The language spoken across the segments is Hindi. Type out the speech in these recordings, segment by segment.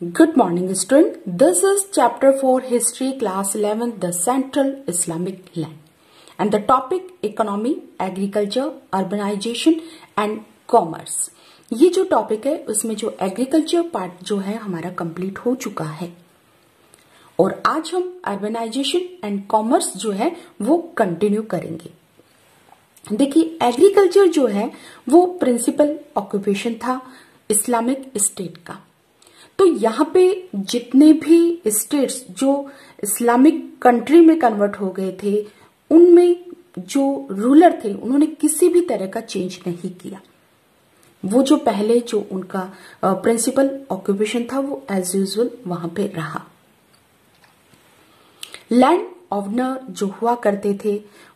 Good morning student. This is chapter 4 history class 11 the Central Islamic land and the topic economy, agriculture, urbanization and commerce. ये जो टॉपिक है उसमें जो एग्रीकल्चर पार्ट जो है हमारा कंप्लीट हो चुका है और आज हम अर्बनाइजेशन एंड कॉमर्स जो है वो कंटिन्यू करेंगे। देखिए एग्रीकल्चर जो है वो प्रिंसिपल ऑक्यूपेशन था इस्लामिक स्टेट का। तो यहाँ पे जितने भी स्टेट्स जो इस्लामिक कंट्री में कन्वर्ट हो गए थे उनमें जो रूलर थे उन्होंने किसी भी तरह का चेंज नहीं किया। वो जो पहले जो उनका प्रिंसिपल ऑक्यूपेशन था वो एज यूजुअल वहां पे रहा। लैंड ओनर जो हुआ करते थे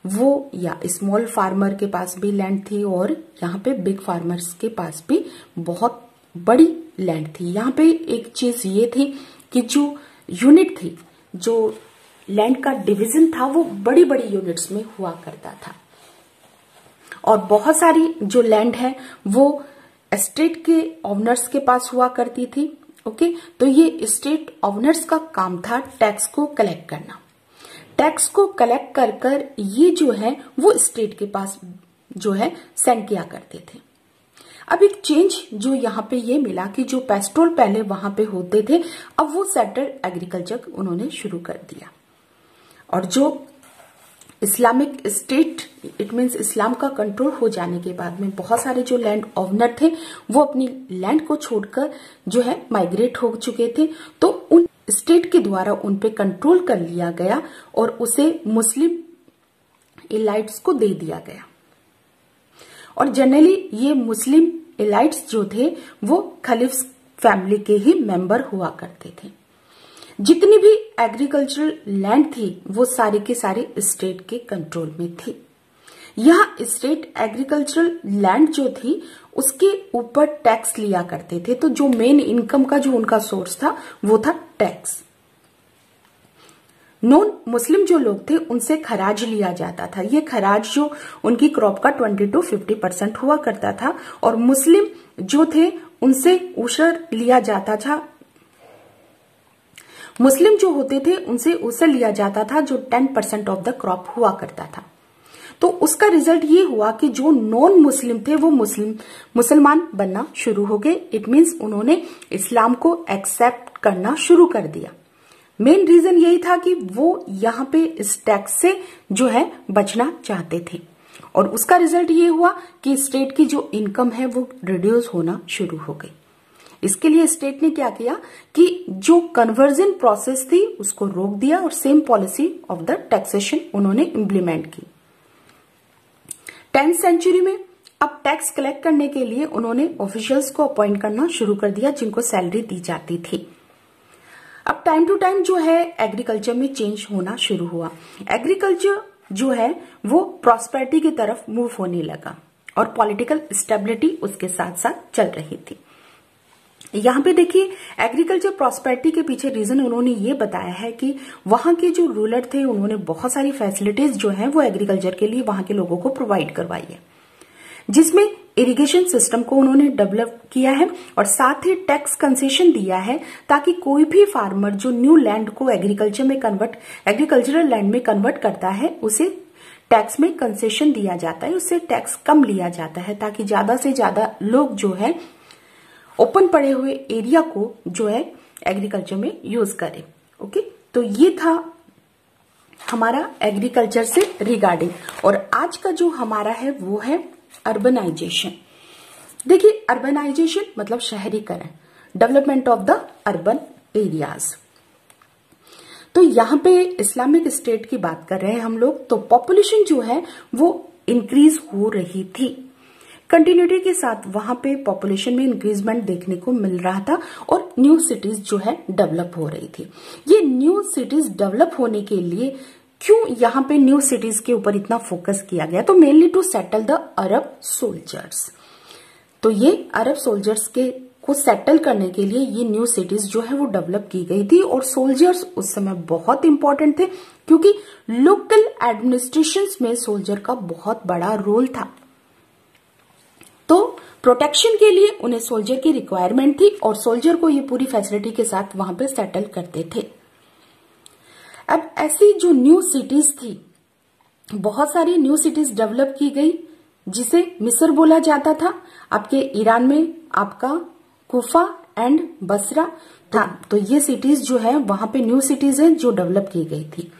वो या स्मॉल फार्मर के पास भी लैंड थी और यहाँ पे बिग फार्मर्स के पास भी बहुत बड़ी लैंड थी। यहाँ पे एक चीज ये थी कि जो यूनिट थी, जो लैंड का डिवीजन था वो बड़ी बड़ी यूनिट्स में हुआ करता था और बहुत सारी जो लैंड है वो स्टेट के ओनर्स के पास हुआ करती थी। ओके, तो ये स्टेट ओनर्स का काम था टैक्स को कलेक्ट करना। टैक्स को कलेक्ट कर कर ये जो है वो स्टेट के पास जो है सेंड किया करते थे। अब एक चेंज जो यहाँ पे ये मिला कि जो पेस्टोल पहले वहां पे होते थे अब वो सेटल्ड एग्रीकल्चर उन्होंने शुरू कर दिया और जो इस्लामिक स्टेट इट मीन्स इस्लाम का कंट्रोल हो जाने के बाद में बहुत सारे जो लैंड ओनर थे वो अपनी लैंड को छोड़कर जो है माइग्रेट हो चुके थे। तो उन स्टेट के द्वारा उन पे कंट्रोल कर लिया गया और उसे मुस्लिम एलाइट्स को दे दिया गया और जनरली ये मुस्लिम एलाइट्स जो थे वो खलीफ फैमिली के ही मेंबर हुआ करते थे। जितनी भी एग्रीकल्चरल लैंड थी वो सारी के सारे स्टेट के कंट्रोल में थी। यह स्टेट एग्रीकल्चरल लैंड जो थी उसके ऊपर टैक्स लिया करते थे। तो जो मेन इनकम का जो उनका सोर्स था वो था टैक्स। नॉन मुस्लिम जो लोग थे उनसे खराज लिया जाता था। ये खराज जो उनकी क्रॉप का 20 to 50% हुआ करता था और मुस्लिम जो थे उनसे उशर लिया जाता था। मुस्लिम जो होते थे उनसे उशर लिया जाता था जो 10% ऑफ द क्रॉप हुआ करता था। तो उसका रिजल्ट ये हुआ कि जो नॉन मुस्लिम थे वो मुसलमान बनना शुरू हो गए। इट मीन्स उन्होंने इस्लाम को एक्सेप्ट करना शुरू कर दिया। मेन रीजन यही था कि वो यहाँ पे इस टैक्स से जो है बचना चाहते थे और उसका रिजल्ट ये हुआ कि स्टेट की जो इनकम है वो रिड्यूस होना शुरू हो गई। इसके लिए स्टेट ने क्या किया कि जो कन्वर्जन प्रोसेस थी उसको रोक दिया और same policy of the taxation उन्होंने इम्प्लीमेंट की। 10th सेंचुरी में अब टैक्स कलेक्ट करने के लिए उन्होंने ऑफिशियल्स को अपॉइंट करना शुरू कर दिया जिनको सैलरी दी जाती थी। अब टाइम टू टाइम जो है एग्रीकल्चर में चेंज होना शुरू हुआ। एग्रीकल्चर जो है वो प्रॉस्पेरिटी की तरफ मूव होने लगा और पॉलिटिकल स्टेबिलिटी उसके साथ साथ चल रही थी। यहाँ पे देखिए एग्रीकल्चर प्रॉस्पेरिटी के पीछे रीजन उन्होंने ये बताया है कि वहां के जो रूलर थे उन्होंने बहुत सारी फैसिलिटीज जो है वो एग्रीकल्चर के लिए वहां के लोगों को प्रोवाइड करवाई है, जिसमें इरिगेशन सिस्टम को उन्होंने डेवलप किया है और साथ ही टैक्स कंसेशन दिया है ताकि कोई भी फार्मर जो न्यू लैंड को एग्रीकल्चरल लैंड में कन्वर्ट करता है उसे टैक्स में कंसेशन दिया जाता है, उससे टैक्स कम लिया जाता है ताकि ज्यादा से ज्यादा लोग जो है ओपन पड़े हुए एरिया को जो है एग्रीकल्चर में यूज करें। ओके, तो ये था हमारा एग्रीकल्चर से रिगार्डिंग और आज का जो हमारा है वो है अर्बनाइजेशन। देखिए अर्बनाइजेशन मतलब शहरीकरण, development of the urban areas. तो यहाँ पे इस्लामिक स्टेट की बात कर रहे हैं हम लोग। तो पॉपुलेशन जो है वो इंक्रीज हो रही थी कंटिन्यूटी के साथ, वहां पे पॉपुलेशन में इंक्रीजमेंट देखने को मिल रहा था और न्यू सिटीज जो है डेवलप हो रही थी। ये न्यू सिटीज डेवलप होने के लिए क्यों यहाँ पे न्यू सिटीज के ऊपर इतना फोकस किया गया? तो mainly to settle the Arab soldiers. तो ये अरब सोल्जर्स के को सेटल करने के लिए ये न्यू सिटीज जो है वो डेवलप की गई थी और सोल्जर्स उस समय बहुत इंपॉर्टेंट थे क्योंकि लोकल एडमिनिस्ट्रेशन में सोल्जर का बहुत बड़ा रोल था। तो प्रोटेक्शन के लिए उन्हें सोल्जर की रिक्वायरमेंट थी और सोल्जर को ये पूरी फैसिलिटी के साथ वहां पे सेटल करते थे। अब ऐसी जो न्यू सिटीज थी, बहुत सारी न्यू सिटीज डेवलप की गई, जिसे मिस्र बोला जाता था। आपके ईरान में आपका कुफा एंड बसरा था। तो ये सिटीज जो है वहां पे न्यू सिटीज है जो डेवलप की गई थी।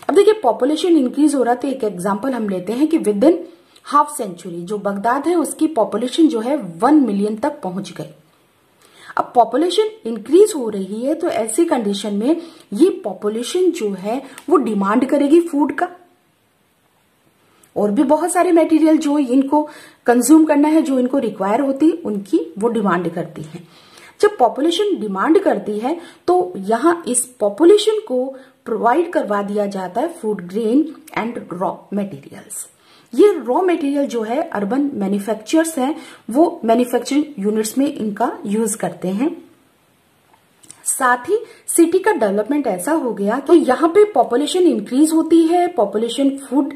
अब देखिए पॉपुलेशन इंक्रीज हो रहा था। एक एग्जांपल हम लेते हैं कि विद इन हाफ सेंचुरी जो बगदाद है उसकी पॉपुलेशन जो है 1 मिलियन तक पहुंच गई। अब पॉपुलेशन इंक्रीज हो रही है तो ऐसी कंडीशन में ये पॉपुलेशन जो है वो डिमांड करेगी फूड का, और भी बहुत सारे मटेरियल जो इनको कंज्यूम करना है, जो इनको रिक्वायर होती है, उनकी वो डिमांड करती है। जब पॉपुलेशन डिमांड करती है तो यहां इस पॉपुलेशन को प्रोवाइड करवा दिया जाता है food grain and raw materials. ये रॉ मटेरियल जो है अर्बन मैन्युफैक्चरर्स हैं वो मैन्युफैक्चरिंग यूनिट्स में इनका यूज करते हैं। साथ ही सिटी का डेवलपमेंट ऐसा हो गया तो यहाँ पे पॉपुलेशन इंक्रीज होती है, पॉपुलेशन फूड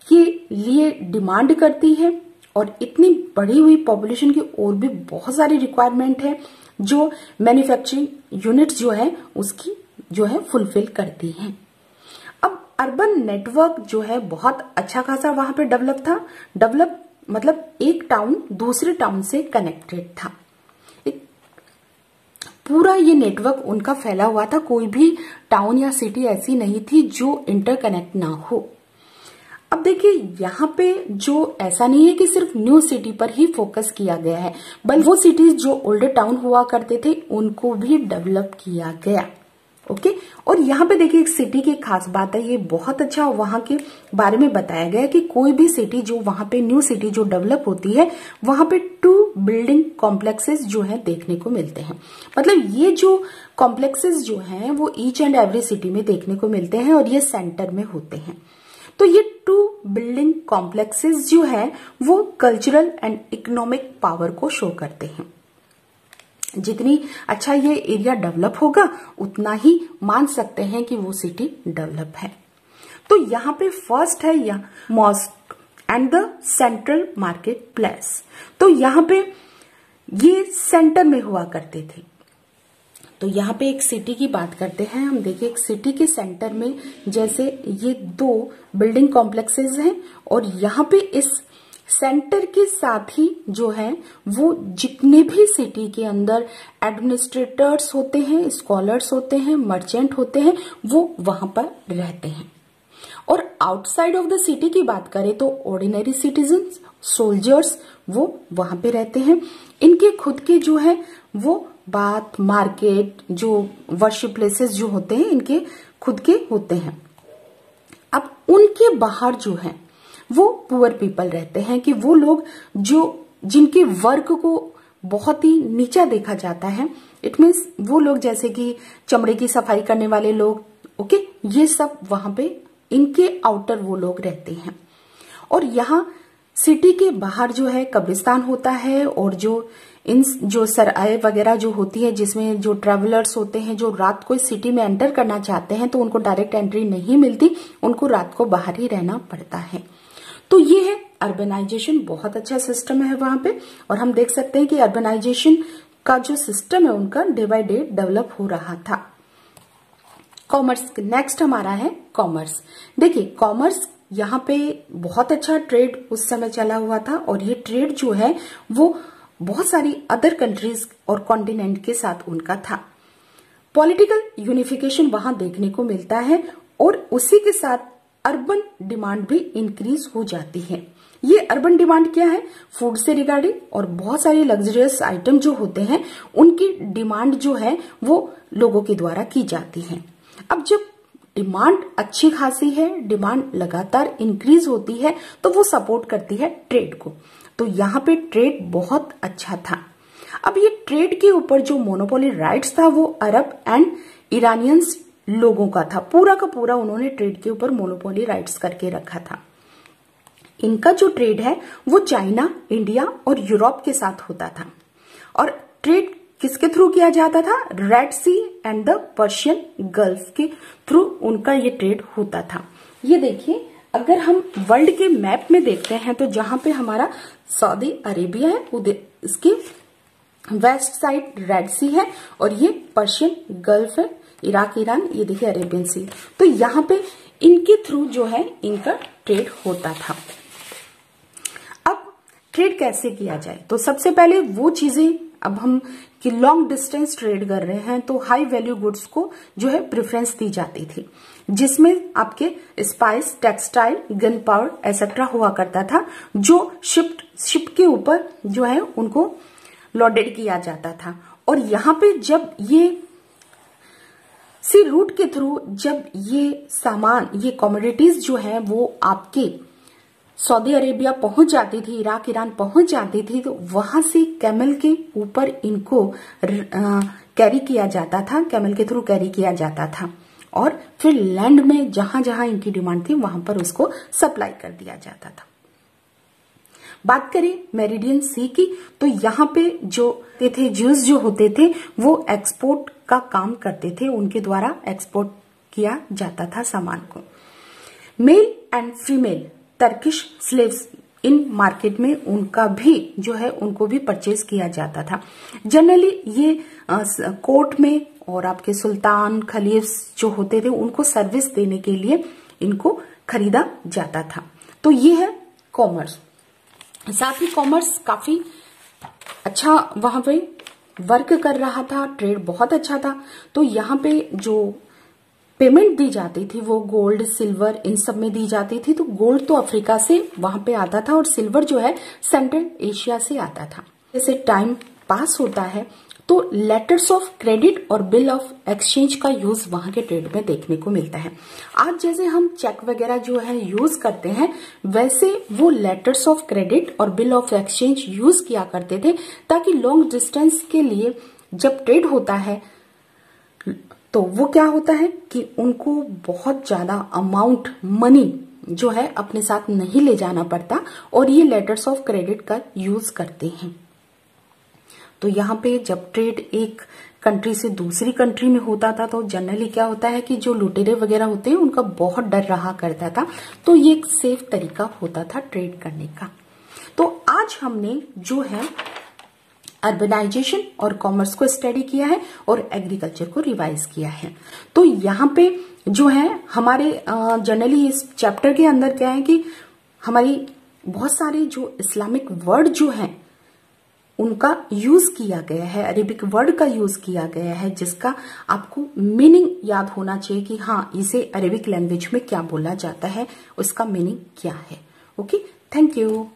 के लिए डिमांड करती है, और इतनी बढ़ी हुई पॉपुलेशन की और भी बहुत सारी रिक्वायरमेंट है जो मैन्युफैक्चरिंग यूनिट्स जो है उसकी जो है फुलफिल करती हैं। अब अर्बन नेटवर्क जो है बहुत अच्छा खासा वहां पे डेवलप था। डेवलप मतलब एक टाउन दूसरे टाउन से कनेक्टेड था। पूरा ये नेटवर्क उनका फैला हुआ था। कोई भी टाउन या सिटी ऐसी नहीं थी जो इंटरकनेक्ट ना हो। अब देखिए यहाँ पे जो ऐसा नहीं है कि सिर्फ न्यू सिटी पर ही फोकस किया गया है, बल्कि वो सिटीज जो ओल्डर टाउन हुआ करते थे उनको भी डेवलप किया गया। ओके, और यहाँ पे देखिए एक सिटी की खास बात है, ये बहुत अच्छा वहां के बारे में बताया गया है कि कोई भी सिटी जो वहां पे न्यू सिटी जो डेवलप होती है वहां पे 2 बिल्डिंग कॉम्प्लेक्सेस जो है देखने को मिलते हैं। मतलब ये जो कॉम्प्लेक्सेस जो हैं वो ईच एंड एवरी सिटी में देखने को मिलते हैं और ये सेंटर में होते हैं। तो ये 2 बिल्डिंग कॉम्प्लेक्सेस जो है वो कल्चरल एंड इकोनॉमिक पावर को शो करते हैं। जितनी अच्छा ये एरिया डेवलप होगा उतना ही मान सकते हैं कि वो सिटी डेवलप है। तो यहाँ पे फर्स्ट है यहाँ mosque and the central market place. तो यहाँ पे ये सेंटर में हुआ करते थे। तो यहाँ पे एक सिटी की बात करते हैं हम। देखिए एक सिटी के सेंटर में जैसे ये 2 बिल्डिंग कॉम्प्लेक्सेस हैं और यहाँ पे इस सेंटर के साथ ही जो है वो जितने भी सिटी के अंदर एडमिनिस्ट्रेटर्स होते हैं, स्कॉलर्स होते हैं, मर्चेंट होते हैं, वो वहां पर रहते हैं। और आउटसाइड ऑफ द सिटी की बात करें तो ऑर्डिनरी सिटीजन्स, सोल्जर्स वो वहां पे रहते हैं। इनके खुद के जो है वो बाथ, मार्केट, जो वर्शिप प्लेसेस जो होते हैं इनके खुद के होते हैं। अब उनके बाहर जो है वो पुअर पीपल रहते हैं, कि वो लोग जो जिनके वर्क को बहुत ही नीचा देखा जाता है। इट मीन्स वो लोग जैसे कि चमड़े की सफाई करने वाले लोग, ओके, ये सब वहां पे इनके आउटर वो लोग रहते हैं। और यहाँ सिटी के बाहर जो है कब्रिस्तान होता है, और जो सराय वगैरह जो होती है जिसमें जो ट्रेवलर्स होते हैं जो रात को सिटी में एंटर करना चाहते हैं तो उनको डायरेक्ट एंट्री नहीं मिलती, उनको रात को बाहर ही रहना पड़ता है। तो ये है अर्बनाइजेशन, बहुत अच्छा सिस्टम है वहां पे। और हम देख सकते हैं कि अर्बनाइजेशन का जो सिस्टम है उनका डे बाय डे डेवलप हो रहा था। कॉमर्स, नेक्स्ट हमारा है कॉमर्स। देखिए कॉमर्स यहाँ पे बहुत अच्छा ट्रेड उस समय चला हुआ था, और ये ट्रेड जो है वो बहुत सारी अदर कंट्रीज और कॉन्टिनेंट के साथ उनका था। पॉलिटिकल यूनिफिकेशन वहां देखने को मिलता है, और उसी के साथ अर्बन डिमांड भी इंक्रीज हो जाती है। ये अर्बन डिमांड क्या है? फूड से रिगार्डिंग, और बहुत सारे लग्जरियस आइटम जो होते हैं उनकी डिमांड जो है वो लोगों के द्वारा की जाती है। अब जब डिमांड अच्छी खासी है, डिमांड लगातार इंक्रीज होती है, तो वो सपोर्ट करती है ट्रेड को। तो यहाँ पे ट्रेड बहुत अच्छा था। अब ये ट्रेड के ऊपर जो मोनोपोली राइट्स था वो अरब एंड ईरानियंस लोगों का था। पूरा का पूरा उन्होंने ट्रेड के ऊपर मोनोपोली राइट्स करके रखा था। इनका जो ट्रेड है वो चाइना, इंडिया और यूरोप के साथ होता था। और ट्रेड किसके थ्रू किया जाता था? Red Sea and the Persian Gulf के थ्रू उनका ये ट्रेड होता था। ये देखिए अगर हम वर्ल्ड के मैप में देखते हैं तो जहां पे हमारा सऊदी अरेबिया है, इसकी वेस्ट साइड रेड सी है और ये पर्शियन गल्फ है, इराक ईरान, ये देखिए अरेबियन सी। तो यहाँ पे इनके थ्रू जो है इनका ट्रेड होता था। अब ट्रेड कैसे किया जाए, तो सबसे पहले वो चीजें, अब हम कि लॉन्ग डिस्टेंस ट्रेड कर रहे हैं तो हाई वैल्यू गुड्स को जो है प्रेफरेंस दी जाती थी, जिसमें आपके spice, textile, gun powder etcetera हुआ करता था, जो शिप के ऊपर जो है उनको लोडेड किया जाता था। और यहाँ पे जब ये सी रूट के थ्रू जब ये सामान, ये कमोडिटीज जो है वो आपके सऊदी अरेबिया पहुंच जाती थी, इराक ईरान पहुंच जाती थी, तो वहां से कैमल के ऊपर इनको कैरी किया जाता था, कैमल के थ्रू कैरी किया जाता था और फिर लैंड में जहां जहां इनकी डिमांड थी वहां पर उसको सप्लाई कर दिया जाता था। बात करें मेरिडियन सी की, तो यहाँ पे जो थे ज्यूज जो होते थे वो एक्सपोर्ट का काम करते थे, उनके द्वारा एक्सपोर्ट किया जाता था सामान को। Male and female Turkish slaves in market में उनका भी जो है उनको भी परचेज किया जाता था। जनरली ये कोर्ट में और आपके सुल्तान खलीफ्स जो होते थे उनको सर्विस देने के लिए इनको खरीदा जाता था। तो ये है कॉमर्स। साथ ही कॉमर्स काफी अच्छा वहां पे वर्क कर रहा था, ट्रेड बहुत अच्छा था। तो यहाँ पे जो पेमेंट दी जाती थी वो गोल्ड, सिल्वर इन सब में दी जाती थी। तो गोल्ड तो अफ्रीका से वहां पे आता था और सिल्वर जो है सेंट्रल एशिया से आता था। जैसे टाइम पास होता है तो लेटर्स ऑफ क्रेडिट और बिल ऑफ एक्सचेंज का यूज वहां के ट्रेड में देखने को मिलता है। आज जैसे हम चेक वगैरह जो है यूज करते हैं, वैसे वो लेटर्स ऑफ क्रेडिट और बिल ऑफ एक्सचेंज यूज किया करते थे, ताकि लॉन्ग डिस्टेंस के लिए जब ट्रेड होता है तो वो क्या होता है कि उनको बहुत ज्यादा अमाउंट मनी जो है अपने साथ नहीं ले जाना पड़ता और ये लेटर्स ऑफ क्रेडिट का यूज करते हैं। तो यहाँ पे जब ट्रेड एक कंट्री से दूसरी कंट्री में होता था तो जनरली क्या होता है कि जो लुटेरे वगैरह होते हैं उनका बहुत डर रहा करता था। तो ये एक सेफ तरीका होता था ट्रेड करने का। तो आज हमने जो है अर्बनाइजेशन और कॉमर्स को स्टडी किया है और एग्रीकल्चर को रिवाइज किया है। तो यहाँ पे जो है हमारे जनरली इस चैप्टर के अंदर क्या है कि हमारी बहुत सारे जो इस्लामिक वर्ड जो हैं उनका यूज किया गया है, अरेबिक वर्ड का यूज किया गया है, जिसका आपको मीनिंग याद होना चाहिए कि हाँ इसे अरेबिक लैंग्वेज में क्या बोला जाता है, उसका मीनिंग क्या है। Okay, thank you.